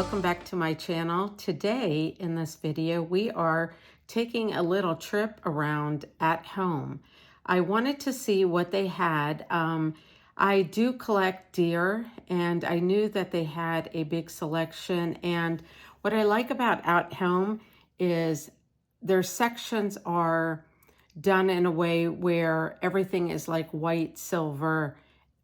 welcome back to my channel. Today in this video we are taking a little trip around at home. I wanted to see what they had. I do collect deer and I knew that they had a big selection, and what I like about At Home is their sections are done in a way where everything is like white, silver,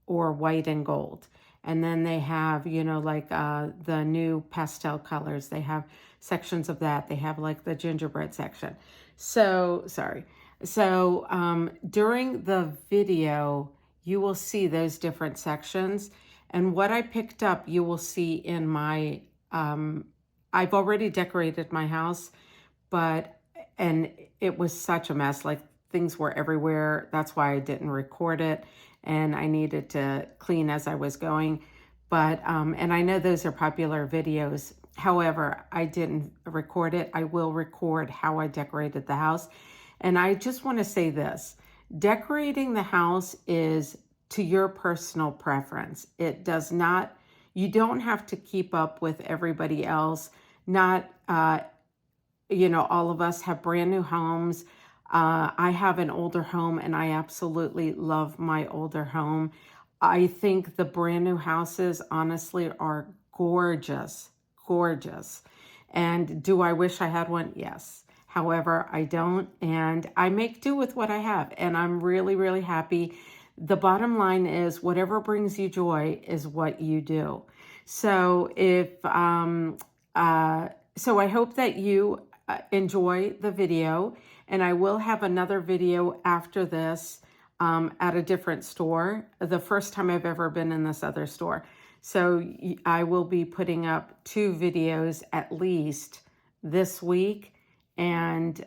or white and gold. And then they have, like the new pastel colors. They have sections of that. They have like the gingerbread section. So, sorry. So during the video, you will see those different sections. And what I picked up, you will see in my, I've already decorated my house, and it was such a mess. Like things were everywhere. That's why I didn't record it. And I needed to clean as I was going. But, and I know those are popular videos. However, I didn't record it. I will record how I decorated the house. And I just want to say this, decorating the house is to your personal preference. It does not, you don't have to keep up with everybody else. Not, all of us have brand new homes. I have an older home and I absolutely love my older home. I think the brand new houses honestly are gorgeous, gorgeous. And do I wish I had one? Yes. However, I don't, and I make do with what I have, and I'm really, really happy. The bottom line is whatever brings you joy is what you do. So so I hope that you enjoy the video, and I will have another video after this at a different store, the first time I've ever been in this other store. So I will be putting up 2 videos at least this week, and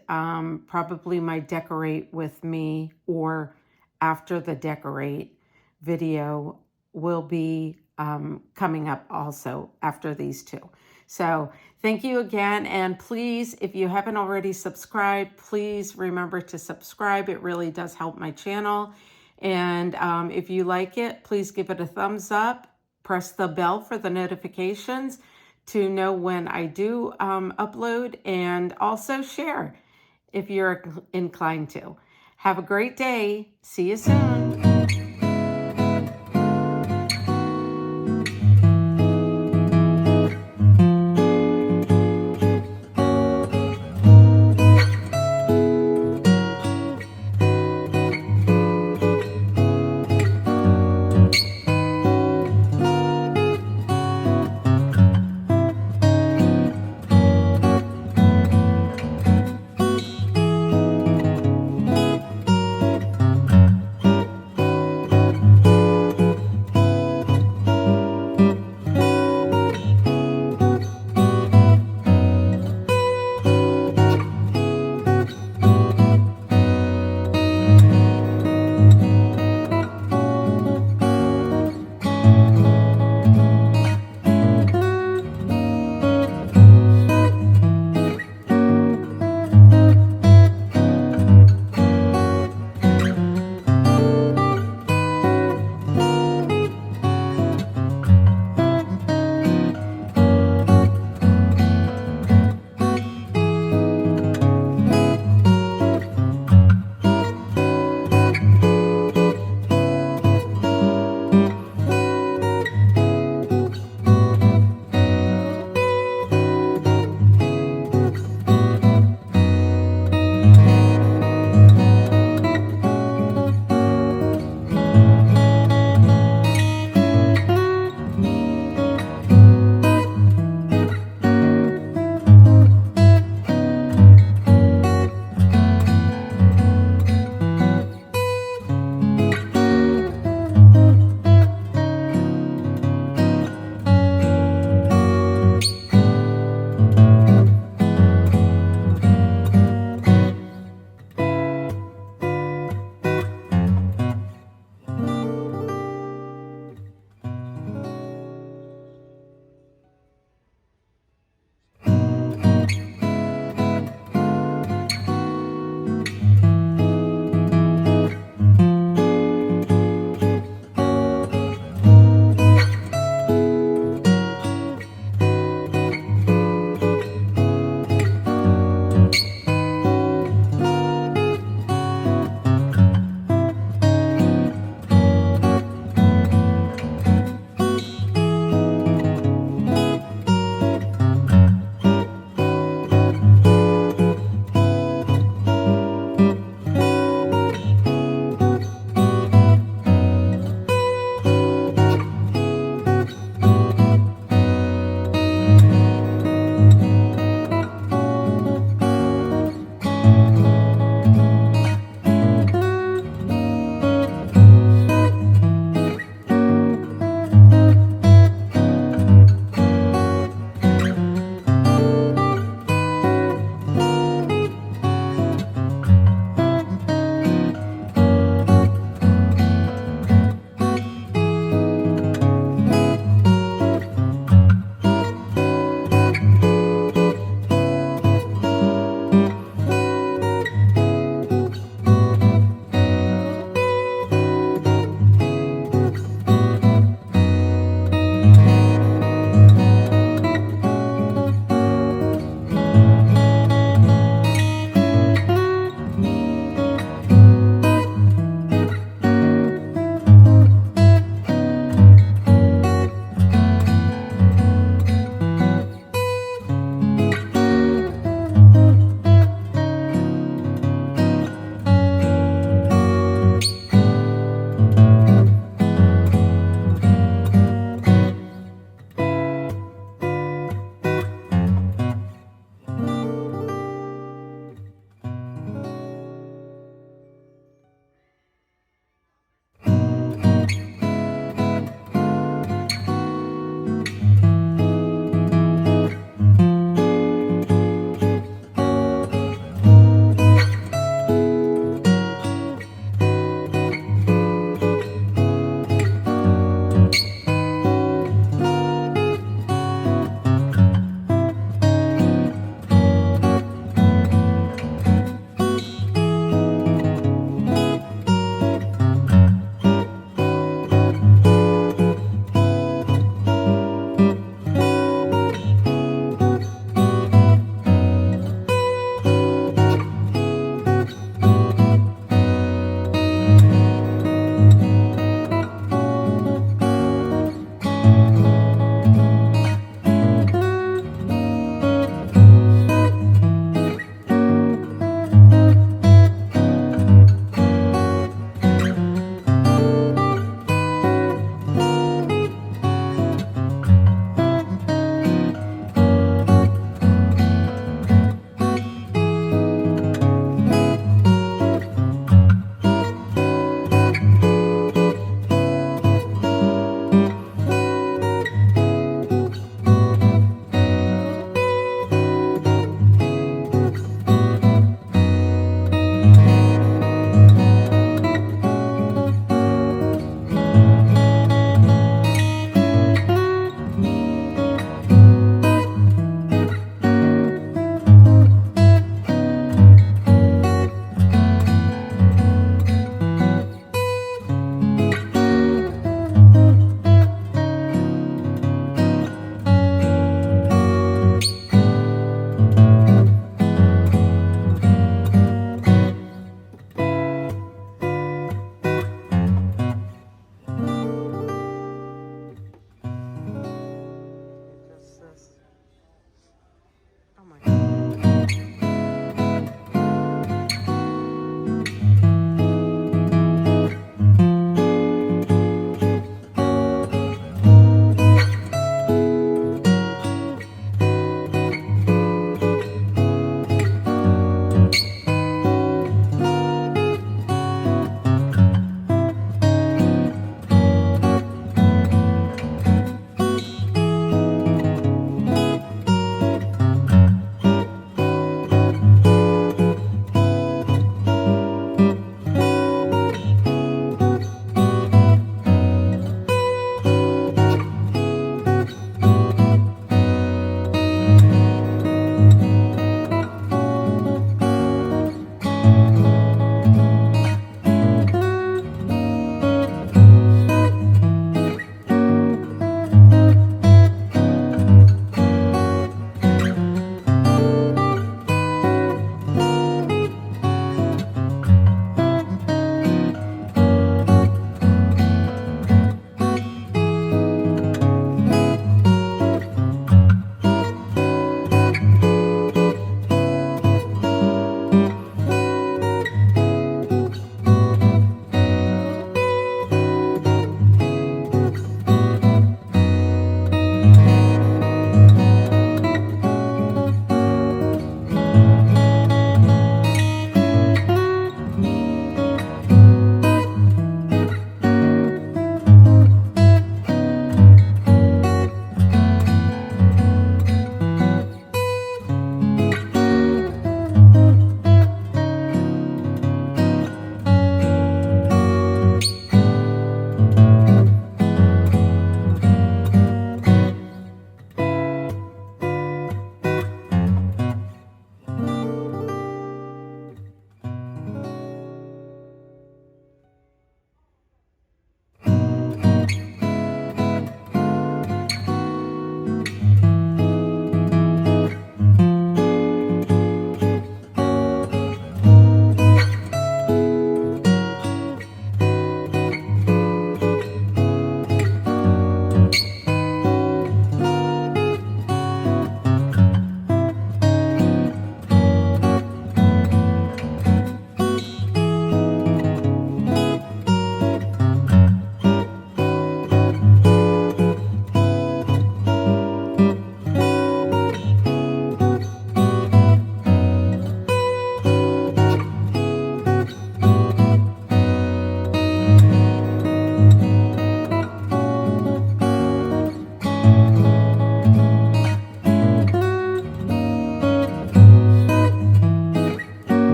probably my decorate with me or after the decorate video will be coming up also after these 2. So thank you again. And please, if you haven't already subscribed, please remember to subscribe. It really does help my channel. And if you like it, please give it a thumbs up. Press the bell for the notifications to know when I do upload, and also share if you're inclined to. Have a great day. See you soon.